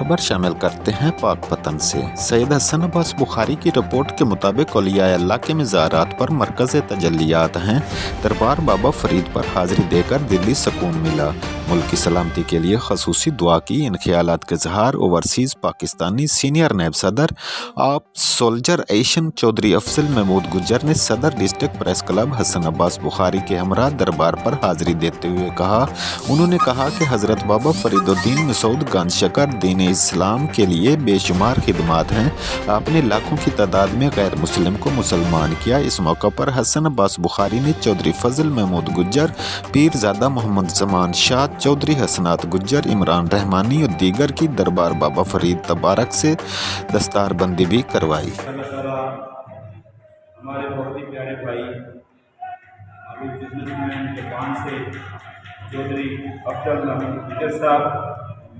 खबर शामिल करते हैं पाक पतन से। सैयद हसन अब्बास बुखारी की रिपोर्ट के मुताबिक औलिया अल्लाह के मज़ारात पर मरकज़ तजल्लियात हैं। दरबार बाबा फरीद पर हाज़िरी देकर दिली सुकून मिला। मुल्क की सलामती के लिए खसूसी दुआ की। इन ख्यालात के इज़हार ओवरसीज़ पाकिस्तानी सीनियर नायब सदर आप सोल्जर एशन चौधरी अफजल महमूद गुज्जर ने सदर district press club Hasan Abbas Bukhari के हमरा दरबार पर हाज़िरी देते हुए कहा। उन्होंने कहा कि हज़रत बाबा फरीदुद्दीन मसूद गंज शकर दीन इस्लाम के लिए बेशुमार खिदमात हैं। आपने लाखों की तादाद में गैर मुस्लिम को मुसलमान किया। इस मौका पर हसन अब्बास बुखारी ने चौधरी फजल महमूद गुज्जर, पीरजादा मोहम्मद जमान शाह, चौधरी हसनात गुज्जर, इमरान रहमानी और दीगर की दरबार बाबा फरीद तबारक से दस्तारबंदी भी करवाई। हमारे बहुत ही प्यारे भाई अभी बिजनेसमैन जापान से चौधरी अफजल महमूद गुज्जर साहब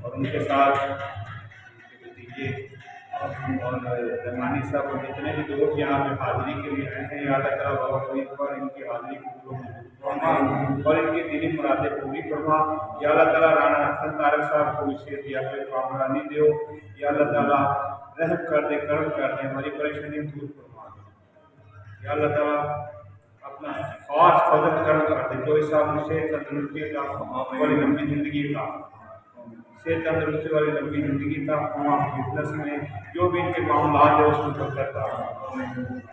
और उनके साथ उनके भतीजे और रहमानी साहब और जितने भी लोग यहाँ पे हाज़िरी के लिए आए हैं, अल्लाह ताला बाबा फरीद पर इनकी हाज़िरी को फरमा और इनकी दीनी मुरादें पूरी फरमा। या अल्लाह ताला राणा हसन तारक साहब को विशेष याद कामरानी दो। या अल्लाह ताला रहम कर दे, करम कर दे, हमारी परेशानियाँ दूर फरमा दे। या अल्लाह ताला अपना खास फजल करम कर दे। जो इस साहब से तंदुरुस्ती का वाली लंबी ज़िंदगी का से तंदुरुस्ती वाली लंबी ज़िंदगी का बिजनेस में जो भी इनके मामला है उसको करता है।